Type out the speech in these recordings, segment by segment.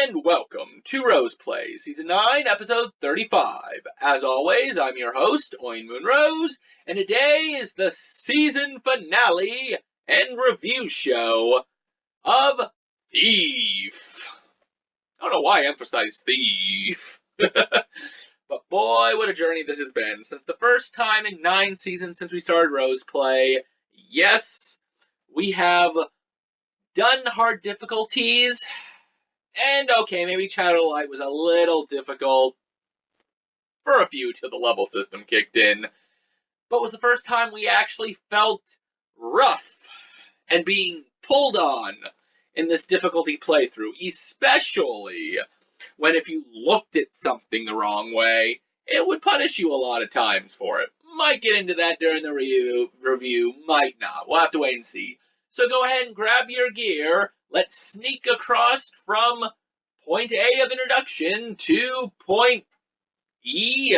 and welcome to Rose Play, Season 9, Episode 35. As always, I'm your host, Oin Moon Rose, and today is the season finale and review show of Thief. I don't know why I emphasize Thief. But boy, what a journey this has been. Since the first time in 9 seasons since we started Rose Play, yes, we have done hard difficulties. And okay, maybe Shadow Light was a little difficult for a few till the level system kicked in. But it was the first time we actually felt rough and being pulled on in this difficulty playthrough, especially when if you looked at something the wrong way, it would punish you a lot of times for it. Might get into that during the review, might not. We'll have to wait and see. So go ahead and grab your gear. Let's sneak across from point A of introduction to point E.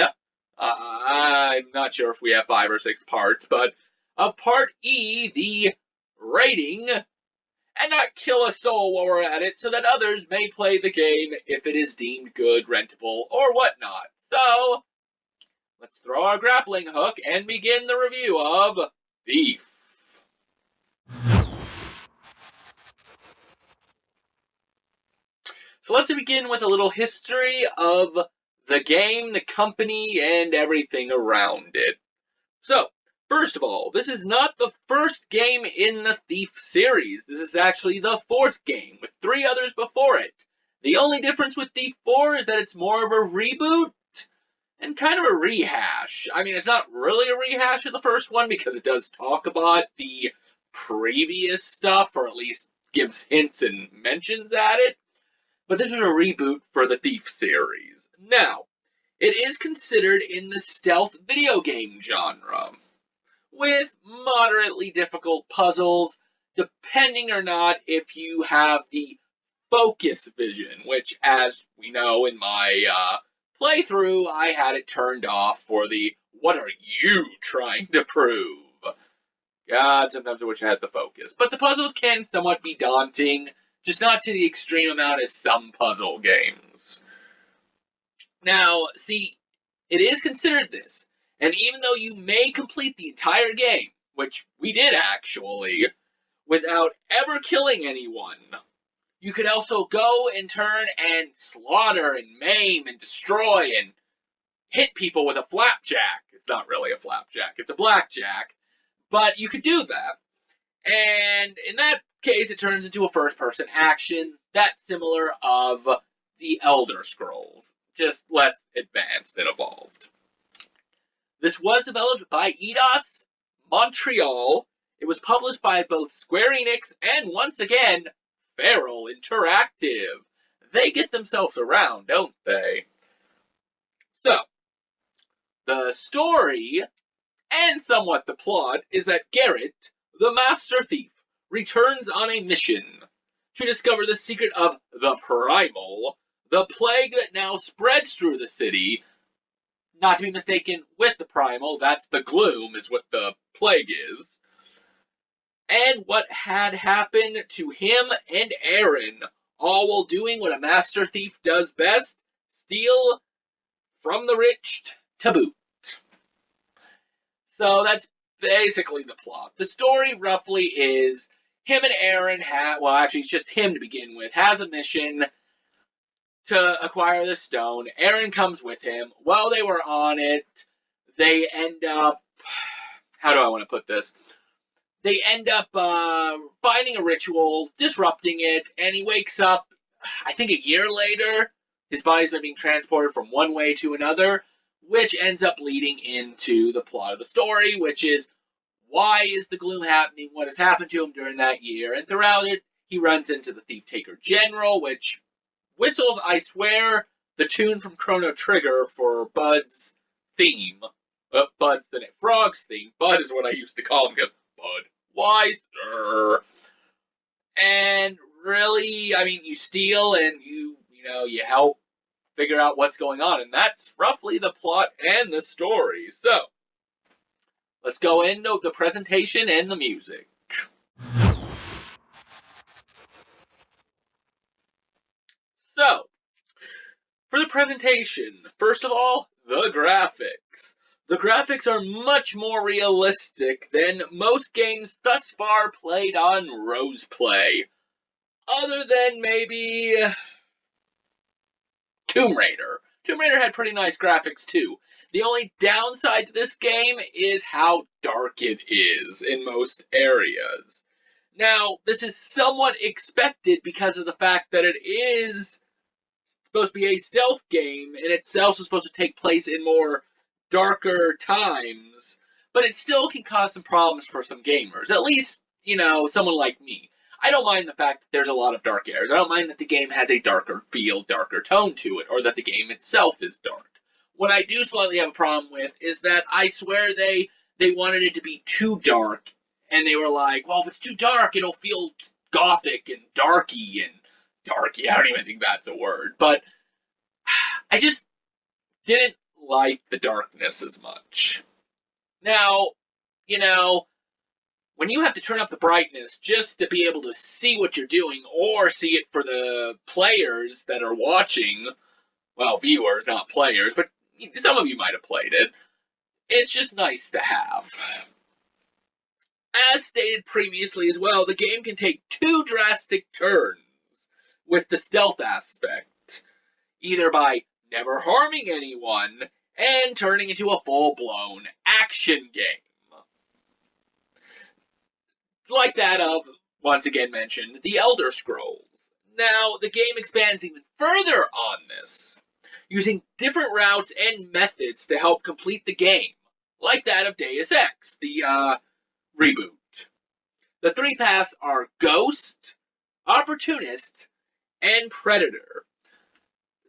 I'm not sure if we have 5 or 6 parts, but of part E, the rating, and not kill a soul while we're at it so that others may play the game if it is deemed good, rentable, or whatnot. So, let's throw our grappling hook and begin the review of Thief. So let's begin with a little history of the game, the company, and everything around it. So, first of all, this is not the first game in the Thief series. This is actually the 4th game, with 3 others before it. The only difference with Thief 4 is that it's more of a reboot and kind of a rehash. I mean, it's not really a rehash of the first one because it does talk about the previous stuff, or at least gives hints and mentions at it. But this is a reboot for the Thief series. Now, it is considered in the stealth video game genre, with moderately difficult puzzles, depending or not if you have the focus vision, which, as we know in my playthrough, I had it turned off for the "what are you trying to prove?" God, sometimes I wish I had the focus. But the puzzles can somewhat be daunting, just not to the extreme amount as some puzzle games. Now, see, it is considered this, and even though you may complete the entire game, which we did actually, without ever killing anyone, you could also go and turn and slaughter and maim and destroy and hit people with a flapjack. It's not really a flapjack, it's a blackjack, but you could do that. And in that case, it turns into a first-person action that's similar of the Elder Scrolls, just less advanced and evolved. This was developed by Eidos Montreal. It was published by both Square Enix and, once again, Feral Interactive. They get themselves around, don't they? So, the story, and somewhat the plot, is that Garrett, the Master Thief, returns on a mission to discover the secret of the Primal, the plague that now spreads through the city. Not to be mistaken with the Primal, that's the gloom, is what the plague is. And what had happened to him and Aaron, all while doing what a Master Thief does best, steal from the rich to boot. So that's basically the plot. The story roughly is him and Aaron well, actually, it's just him to begin with, has a mission to acquire the stone. Aaron comes with him. While they were on it, they end up, how do I want to put this? They end up finding a ritual, disrupting it, and he wakes up, I think a year later. His body's been being transported from one way to another, which ends up leading into the plot of the story, which is, why is the gloom happening? What has happened to him during that year? And throughout it, he runs into the Thief Taker General, which whistles, I swear, the tune from Chrono Trigger for Bud's theme. Bud's the Frog's theme. Bud is what I used to call him because Budweiser. And really, I mean, you steal and you help figure out what's going on. And that's roughly the plot and the story. So, let's go into the presentation and the music. So, For the presentation, first of all, the graphics. The graphics are much more realistic than most games thus far played on Roseplay. Other than maybe Tomb Raider. Tomb Raider had pretty nice graphics too. The only downside to this game is how dark it is in most areas. Now, this is somewhat expected because of the fact that it is supposed to be a stealth game, and it's also supposed to take place in more darker times, but it still can cause some problems for some gamers. At least, someone like me. I don't mind the fact that there's a lot of dark areas. I don't mind that the game has a darker feel, darker tone to it, or that the game itself is dark. What I do slightly have a problem with is that I swear they wanted it to be too dark, and they were like, well, if it's too dark, it'll feel gothic and darky. I don't even think that's a word, but I just didn't like the darkness as much. Now, when you have to turn up the brightness just to be able to see what you're doing, or see it for the players that are watching, well, viewers, not players, but some of you might have played it, it's just nice to have. As stated previously as well, the game can take two drastic turns with the stealth aspect, either by never harming anyone and turning into a full-blown action game. Like that of, once again mentioned, The Elder Scrolls. Now, the game expands even further on this, using different routes and methods to help complete the game, like that of Deus Ex, the reboot. The three paths are Ghost, Opportunist, and Predator.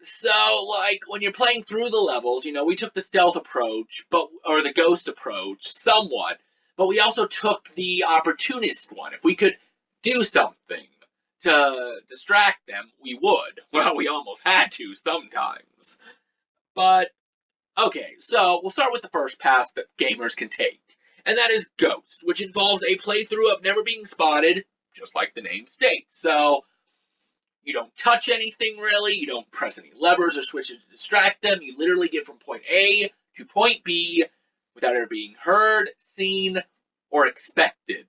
So, like, when you're playing through the levels, we took the stealth approach, or the ghost approach, somewhat, but we also took the opportunist one. If we could do something to distract them, we would. Well, we almost had to sometimes. But, okay, so we'll start with the first pass that gamers can take, and that is Ghost, which involves a playthrough of never being spotted, just like the name states. So, you don't touch anything, really. You don't press any levers or switches to distract them. You literally get from point A to point B without ever being heard, seen, or expected.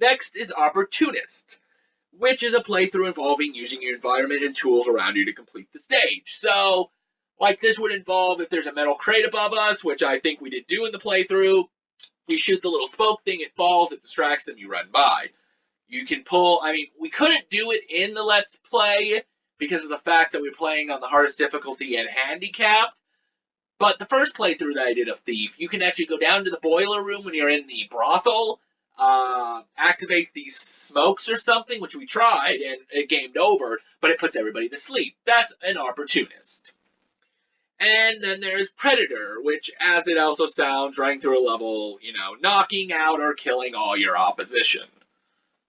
Next is Opportunist, which is a playthrough involving using your environment and tools around you to complete the stage. So, like this would involve if there's a metal crate above us, which I think we did do in the playthrough, you shoot the little smoke thing, it falls, it distracts them, you run by. You can pull, we couldn't do it in the Let's Play because of the fact that we were playing on the hardest difficulty and handicapped. But the first playthrough that I did of Thief, you can actually go down to the boiler room when you're in the brothel, activate these smokes or something, which we tried, and it gamed over, but it puts everybody to sleep. That's an Opportunist. And then there's Predator, which, as it also sounds, running through a level, knocking out or killing all your opposition.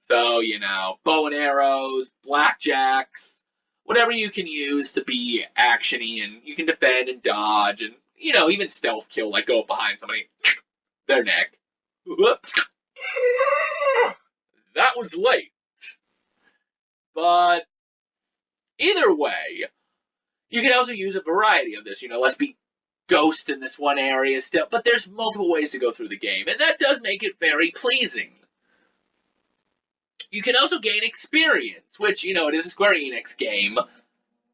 So, bow and arrows, blackjacks, whatever you can use to be actiony, and you can defend and dodge, and, even stealth kill, like go up behind somebody, their neck. Whoops. That was late. But, either way, you can also use a variety of this, let's be Ghost in this one area still, but there's multiple ways to go through the game, and that does make it very pleasing. You can also gain experience, which, it is a Square Enix game,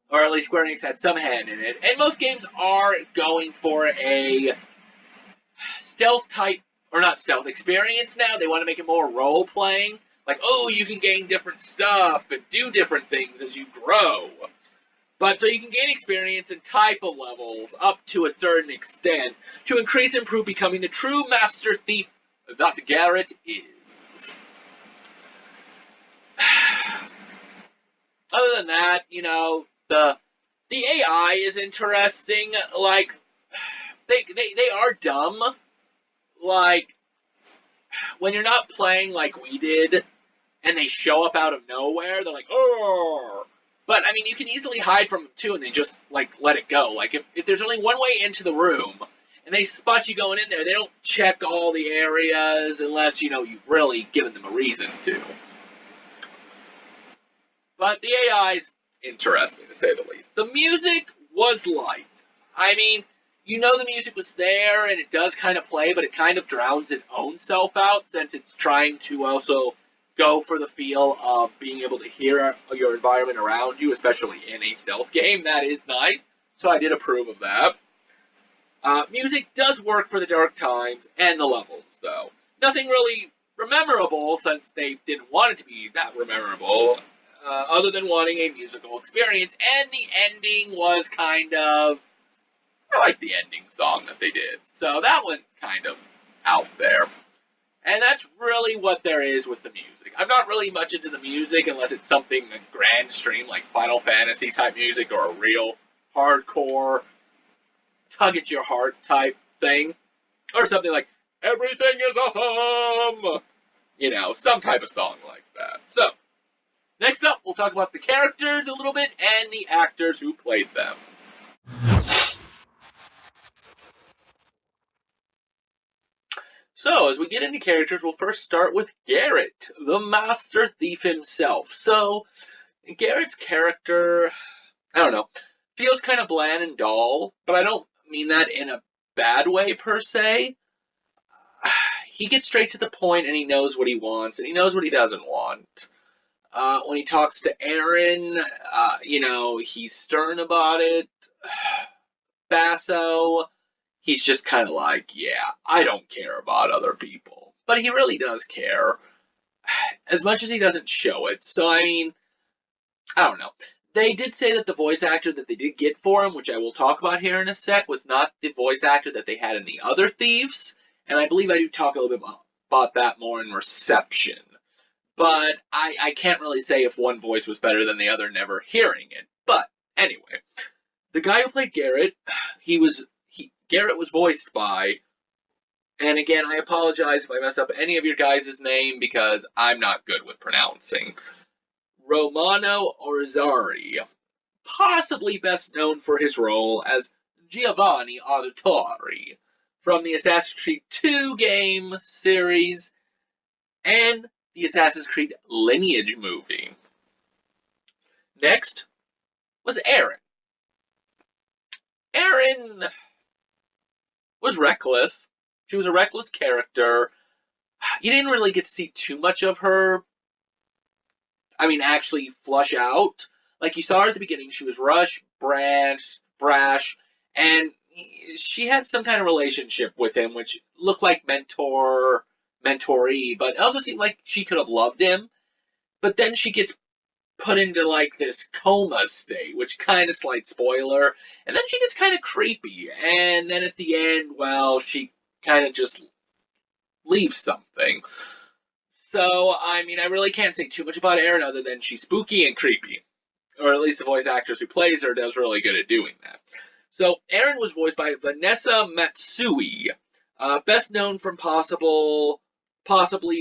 or at least Square Enix had some hand in it, and most games are going for a stealth type, or not stealth, experience now. They want to make it more role-playing, like, oh, you can gain different stuff and do different things as you grow. But, so you can gain experience and type of levels up to a certain extent to increase and improve becoming the true master thief that Garrett is. Other than that, the AI is interesting. Like, they are dumb. Like, when you're not playing like we did, and they show up out of nowhere, they're like, oh. But, you can easily hide from them, too, and they just, let it go. Like, if there's only one way into the room, and they spot you going in there, they don't check all the areas unless, you've really given them a reason to. But the AI's interesting, to say the least. The music was light. I mean, you know the music was there, and it does kind of play, but it kind of drowns its own self out, since it's trying to also go for the feel of being able to hear your environment around you, especially in a stealth game. That is nice, so I did approve of that. Music does work for the dark times and the levels, though. Nothing really memorable, since they didn't want it to be that memorable, other than wanting a musical experience, and the ending was kind of... I like the ending song that they did, so that one's kind of out there. And that's really what there is with the music. I'm not really much into the music unless it's something a grand stream like Final Fantasy type music, or a real hardcore tug at your heart type thing, or something like "Everything is Awesome," you know, some type of song like that. So, next up, we'll talk about the characters a little bit and the actors who played them. So, as we get into characters, we'll first start with Garrett, the Master Thief himself. So, Garrett's character, I don't know, feels kind of bland and dull, but I don't mean that in a bad way, per se. He gets straight to the point, and he knows what he wants, and he knows what he doesn't want. When he talks to Aaron, you know, he's stern about it. Basso, he's just kind of like, yeah, I don't care about other people. But he really does care, as much as he doesn't show it. So, I mean, I don't know. They did say that the voice actor that they did get for him, which I will talk about here in a sec, was not the voice actor that they had in the other Thieves. And I believe I do talk a little bit about that more in Reception. But I can't really say if one voice was better than the other, never hearing it. But anyway, the guy who played Garrett, Garrett was voiced by, and again, I apologize if I mess up any of your guys' name, because I'm not good with pronouncing, Romano Orzari, possibly best known for his role as Giovanni Auditore from the Assassin's Creed 2 game series and the Assassin's Creed Lineage movie. Next was Erin. Erin was reckless. She was a reckless character. You didn't really get to see too much of her, I mean, actually flush out. Like, you saw her at the beginning, she was brash, and she had some kind of relationship with him, which looked like mentoree, but it also seemed like she could have loved him. But then she gets put into, like, this coma state, which kind of slight spoiler, and then she gets kind of creepy, and then at the end, well, she kind of just leaves something. So, I mean, I really can't say too much about Erin other than she's spooky and creepy. Or at least the voice actress who plays her does really good at doing that. So, Erin was voiced by Vanessa Matsui, best known from possibly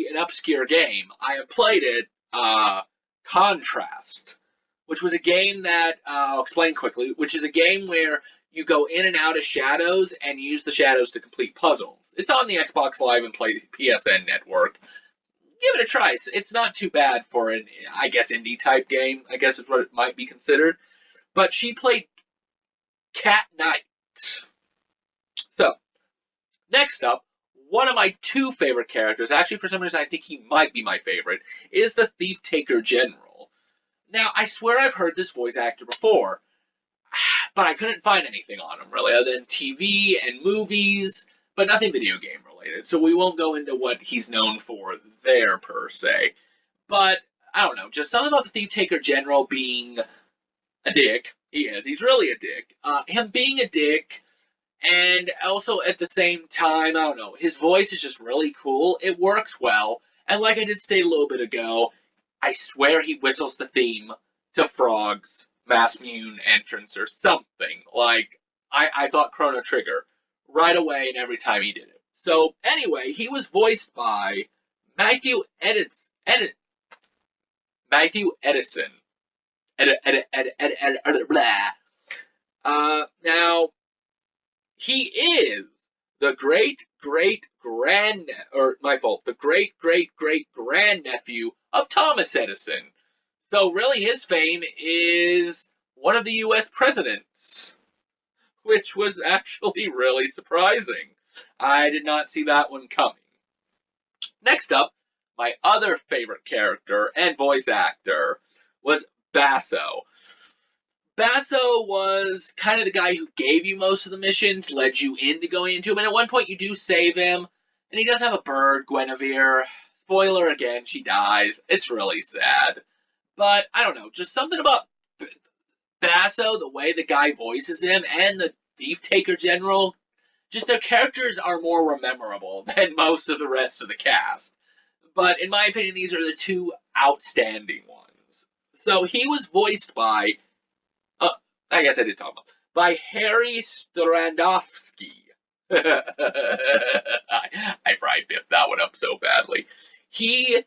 an obscure game. I have played it, Contrast, which was a game that, I'll explain quickly, which is a game where you go in and out of shadows and use the shadows to complete puzzles. It's on the Xbox Live and PSN network. Give it a try. It's not too bad for an, I guess, indie type game, I guess is what it might be considered. But she played Cat Knight. So, next up, one of my two favorite characters, actually for some reason I think he might be my favorite, is the Thief Taker General. Now, I swear I've heard this voice actor before, but I couldn't find anything on him, really, other than TV and movies, but nothing video game related, so we won't go into what he's known for there, per se. But, I don't know, just something about the Thief Taker General being a dick. He is. He's really a dick. Him being a dick, and also at the same time, I don't know, his voice is just really cool. It works well, and like I did state a little bit ago, I swear he whistles the theme to Frog's Mass Mune entrance or something. Like, I thought Chrono Trigger right away and every time he did it. So, anyway, he was voiced by Matthew Edison. Now, he is the great-great-grandnephew of Thomas Edison. So really his fame is one of the US presidents, which was actually really surprising. I did not see that one coming. Next up, my other favorite character and voice actor was Basso. Basso was kind of the guy who gave you most of the missions, led you into going into them, and at one point you do save him, and he does have a bird, Guinevere. Spoiler again, she dies. It's really sad. But, I don't know, just something about Basso, the way the guy voices him, and the Thief Taker General, just their characters are more memorable than most of the rest of the cast. But in my opinion, these are the two outstanding ones. So he was voiced by, I guess I did talk about, by Harry Strandowski. I probably biffed that one up so badly. He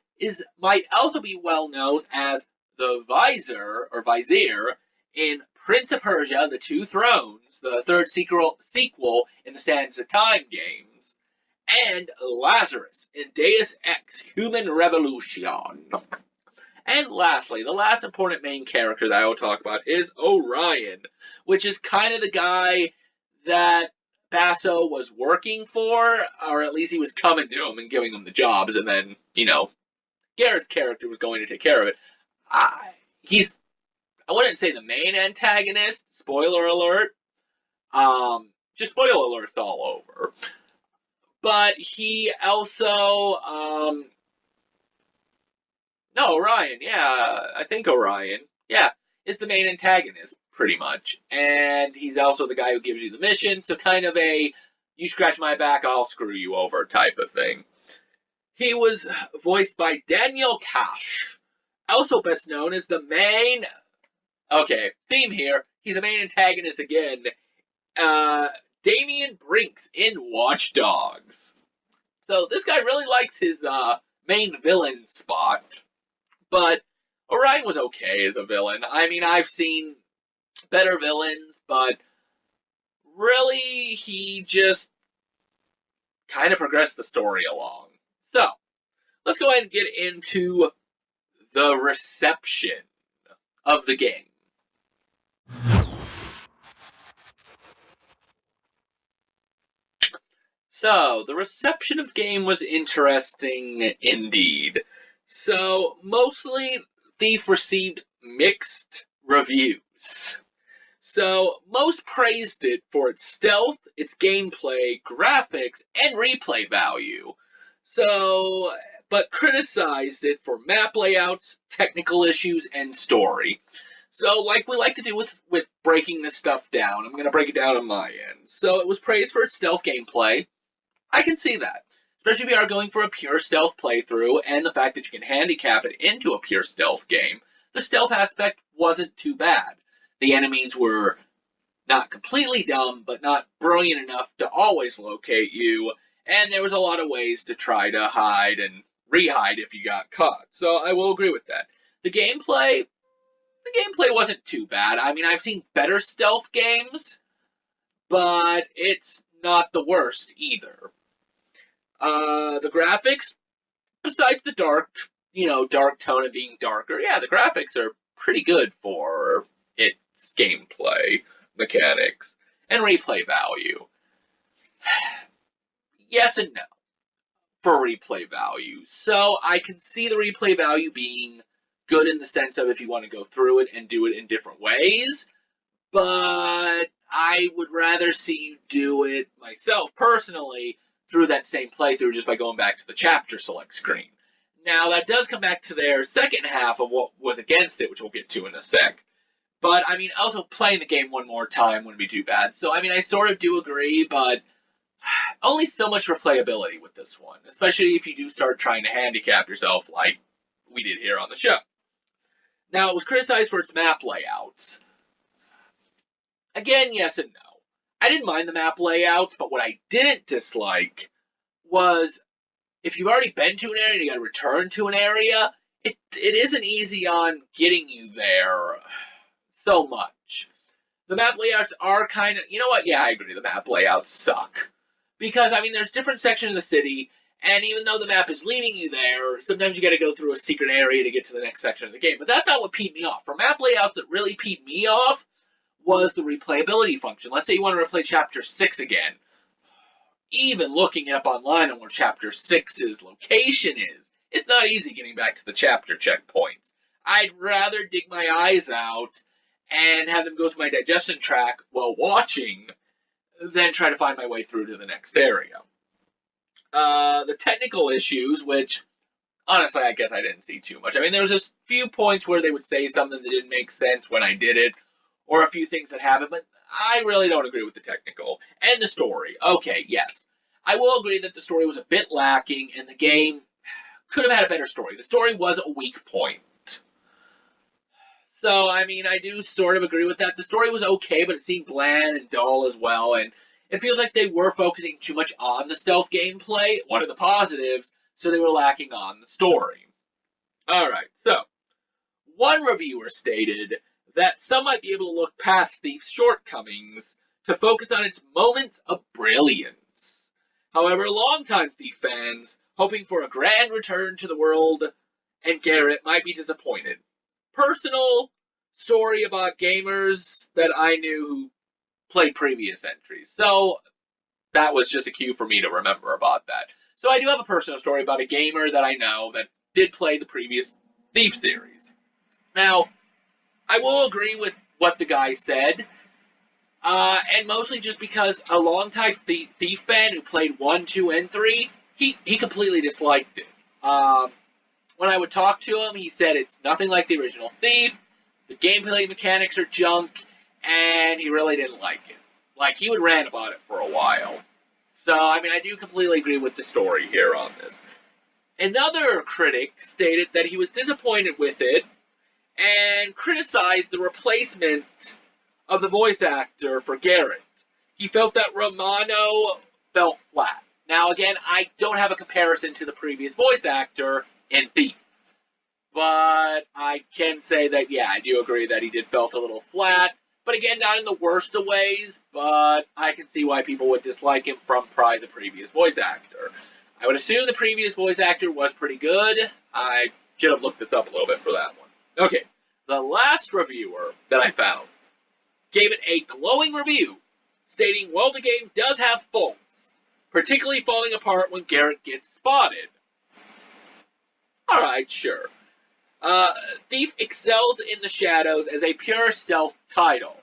might also be well known as the Vizier in Prince of Persia: The Two Thrones, the third sequel in the Sands of Time games, and Lazarus in Deus Ex: Human Revolution. And lastly, the last important main character that I will talk about is Orion, which is kind of the guy that Basso was working for, or at least he was coming to him and giving him the jobs, and then, Garrett's character was going to take care of it. He's, I wouldn't say the main antagonist, spoiler alert, just spoiler alerts all over. But he also, no, Orion, yeah, I think Orion, yeah, is the main antagonist, pretty much. And he's also the guy who gives you the mission, so kind of a, you scratch my back, I'll screw you over type of thing. He was voiced by Daniel Cash, also best known as the main, theme here, he's a main antagonist again, Damian Brinks in Watch Dogs. So this guy really likes his main villain spot. But Orion was okay as a villain. I mean, I've seen better villains, but really, he just kind of progressed the story along. So, let's go ahead and get into the reception of the game. So, the reception of the game was interesting indeed. So, mostly, Thief received mixed reviews. So, most praised it for its stealth, its gameplay, graphics, and replay value. So, but criticized it for map layouts, technical issues, and story. So, like we like to do with breaking this stuff down, I'm going to break it down on my end. So, it was praised for its stealth gameplay. I can see that. Especially if you are going for a pure stealth playthrough, and the fact that you can handicap it into a pure stealth game. The stealth aspect wasn't too bad. The enemies were not completely dumb, but not brilliant enough to always locate you, and there was a lot of ways to try to hide and re-hide if you got caught. So I will agree with that. The gameplay wasn't too bad. I mean, I've seen better stealth games, but it's not the worst either. The graphics, besides the dark tone of being darker, yeah, the graphics are pretty good for its gameplay mechanics and replay value. Yes and no for replay value. So I can see the replay value being good in the sense of if you want to go through it and do it in different ways, but I would rather see you do it myself personally through that same playthrough just by going back to the chapter select screen. Now, that does come back to their second half of what was against it, which we'll get to in a sec. But, I mean, also playing the game one more time wouldn't be too bad. So, I mean, I sort of do agree, but only so much replayability with this one, especially if you do start trying to handicap yourself like we did here on the show. Now, it was criticized for its map layouts. Again, yes and no. I didn't mind the map layouts, but what I didn't dislike was if you've already been to an area and you gotta return to an area, it isn't easy on getting you there so much. The map layouts are kind of, you know what, yeah, I agree, the map layouts suck. Because, I mean, there's different sections of the city, And even though the map is leading you there, sometimes you got to go through a secret area to get to the next section of the game. But that's not what peed me off. For map layouts that really peed me off was the replayability function. Let's say you want to replay Chapter 6 again. Even looking it up online on where Chapter 6's location is, it's not easy getting back to the chapter checkpoints. I'd rather dig my eyes out and have them go through my digestion tract while watching than try to find my way through to the next area. The technical issues, which honestly I guess I didn't see too much. I mean, there was a few points where they would say something that didn't make sense when I did it, or a few things that happened, but I really don't agree with the technical. And the story. Okay, yes. I will agree that the story was a bit lacking, and the game could have had a better story. The story was a weak point. So, I mean, I do sort of agree with that. The story was okay, but it seemed bland and dull as well, and it feels like they were focusing too much on the stealth gameplay, one of the positives, so they were lacking on the story. Alright, so, one reviewer stated that some might be able to look past Thief's shortcomings to focus on its moments of brilliance. However, longtime Thief fans, hoping for a grand return to the world and Garrett, might be disappointed. Personal story about gamers that I knew who played previous entries. So that was just a cue for me to remember about that. So I do have a personal story about a gamer that I know that did play the previous Thief series. Now, I will agree with what the guy said, and mostly just because a longtime Thief fan who played 1, 2, and 3, he completely disliked it. When I would talk to him, he said it's nothing like the original Thief, the gameplay mechanics are junk, and he really didn't like it. Like, he would rant about it for a while. So, I mean, I do completely agree with the story here on this. Another critic stated that he was disappointed with it, and criticized the replacement of the voice actor for Garrett. He felt that Romano felt flat. Now, again, I don't have a comparison to the previous voice actor in Thief, but I can say that, yeah, I do agree that he did felt a little flat, but again, not in the worst of ways, but I can see why people would dislike him from probably the previous voice actor. I would assume the previous voice actor was pretty good. I should have looked this up a little bit for that one. Okay, the last reviewer that I found gave it a glowing review, stating, well, the game does have faults, particularly falling apart when Garrett gets spotted. Alright, sure. Thief excels in the shadows as a pure stealth title,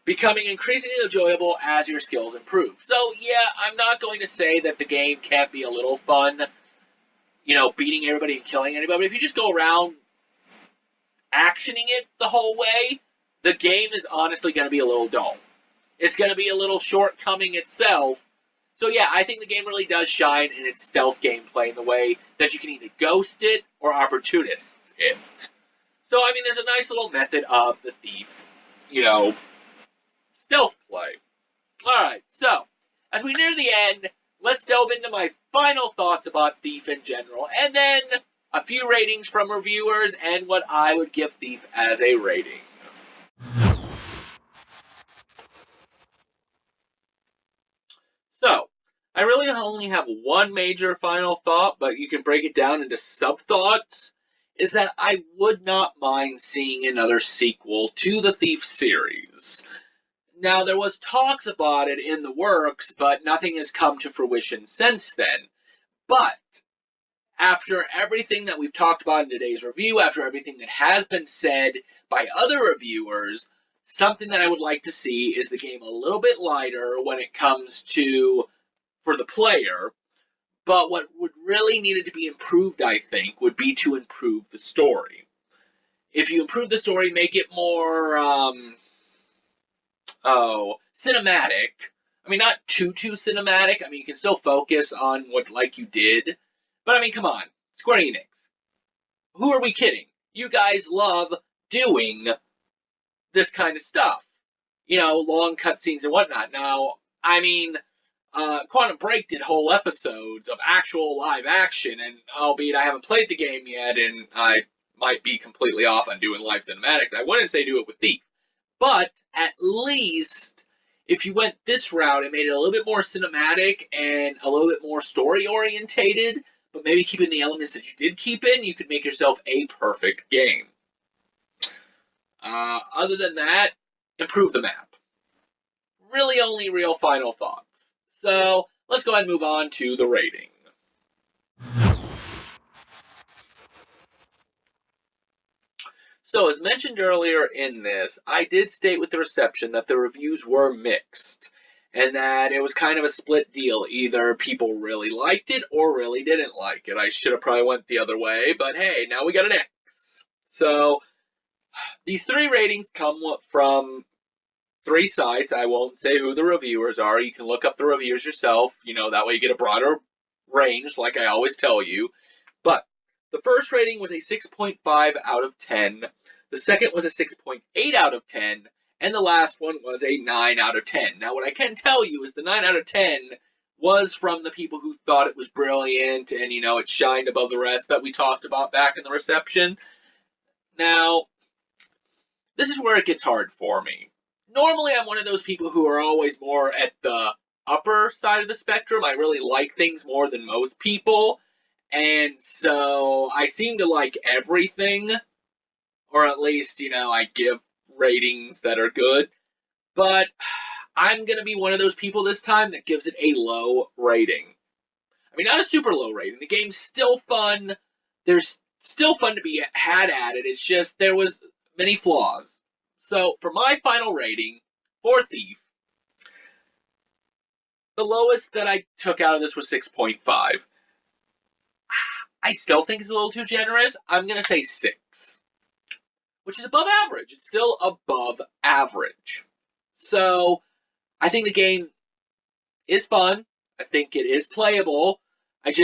becoming increasingly enjoyable as your skills improve. So, yeah, I'm not going to say that the game can't be a little fun, you know, beating everybody and killing anybody, but if you just go around actioning it the whole way, the game is honestly going to be a little dull. It's going to be a little shortcoming itself. So yeah, I think the game really does shine in its stealth gameplay in the way that you can either ghost it or opportunist it. So, I mean, there's a nice little method of the Thief, you know, stealth play. Alright, so, as we near the end, let's delve into my final thoughts about Thief in general, and then a few ratings from reviewers and what I would give Thief as a rating. So, I really only have one major final thought, but you can break it down into sub-thoughts, is that I would not mind seeing another sequel to the Thief series. Now, there was talks about it in the works, but nothing has come to fruition since then. But, after everything that we've talked about in today's review, after everything that has been said by other reviewers, something that I would like to see is the game a little bit lighter when it comes to, for the player, but what would really needed to be improved, I think, would be to improve the story. If you improve the story, make it more, cinematic. I mean, not too cinematic. I mean, you can still focus on what, like you did. But, I mean, come on. Square Enix. Who are we kidding? You guys love doing this kind of stuff. You know, long cutscenes and whatnot. Now, I mean, Quantum Break did whole episodes of actual live action, and albeit I haven't played the game yet, and I might be completely off on doing live cinematics, I wouldn't say do it with Thief. But, at least, if you went this route and made it a little bit more cinematic and a little bit more story orientated, but maybe keeping the elements that you did keep in, you could make yourself a perfect game. Other than that, improve the map. Really only real final thoughts. So let's go ahead and move on to the rating. So as mentioned earlier in this, I did state with the reception that the reviews were mixed, and that it was kind of a split deal. Either people really liked it or really didn't like it. I should have probably went the other way, but hey, now we got an X. So these three ratings come from three sites. I won't say who the reviewers are. You can look up the reviewers yourself. That way you get a broader range, like I always tell you. But the first rating was a 6.5 out of 10. The second was a 6.8 out of 10. And the last one was a 9 out of 10. Now, what I can tell you is the 9 out of 10 was from the people who thought it was brilliant and, it shined above the rest that we talked about back in the reception. Now, this is where it gets hard for me. Normally, I'm one of those people who are always more at the upper side of the spectrum. I really like things more than most people. And so I seem to like everything, or at least, I give ratings that are good. But I'm going to be one of those people this time that gives it a low rating. I mean, not a super low rating. The game's still fun. There's still fun to be had at it. It's just there was many flaws. So for my final rating for Thief, the lowest that I took out of this was 6.5. I still think it's a little too generous. I'm going to say 6, which is above average. It's still above average. So I think the game is fun. I think it is playable. And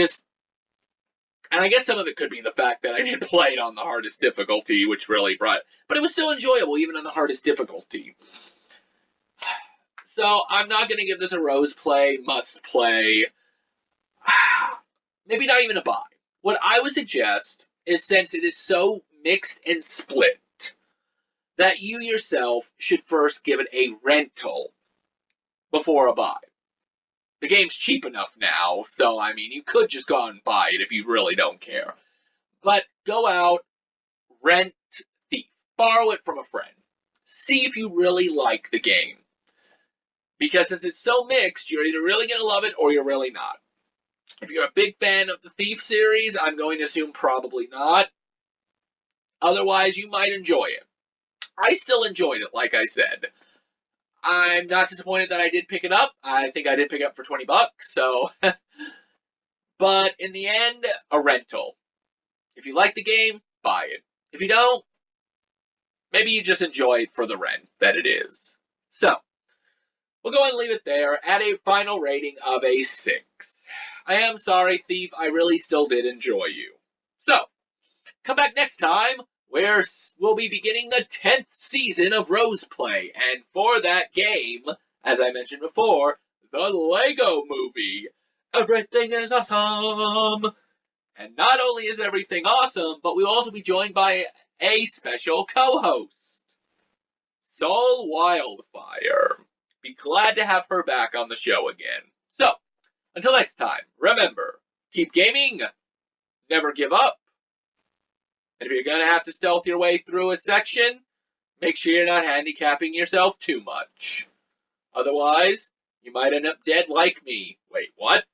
I guess some of it could be the fact that I did play it on the hardest difficulty, which really but it was still enjoyable even on the hardest difficulty. So I'm not going to give this a rose play, must play, maybe not even a buy. What I would suggest is, since it is so mixed and split, that you yourself should first give it a rental before a buy. The game's cheap enough now, so you could just go out and buy it if you really don't care. But go out, rent Thief, borrow it from a friend. See if you really like the game. Because since it's so mixed, you're either really going to love it or you're really not. If you're a big fan of the Thief series, I'm going to assume probably not. Otherwise, you might enjoy it. I still enjoyed it, like I said. I'm not disappointed that I did pick it up. I think I did pick it up for $20, so. But in the end, a rental. If you like the game, buy it. If you don't, maybe you just enjoy it for the rent that it is. So, we'll go ahead and leave it there at a final rating of a 6. I am sorry, Thief. I really still did enjoy you. So, come back next time, where we'll be beginning the 10th season of Roseplay. And for that game, as I mentioned before, the Lego Movie. Everything is awesome! And not only is everything awesome, but we'll also be joined by a special co-host, Soul Wildfire. Be glad to have her back on the show again. So, until next time, remember, keep gaming, never give up, and if you're going to have to stealth your way through a section, make sure you're not handicapping yourself too much. Otherwise, you might end up dead like me. Wait, what?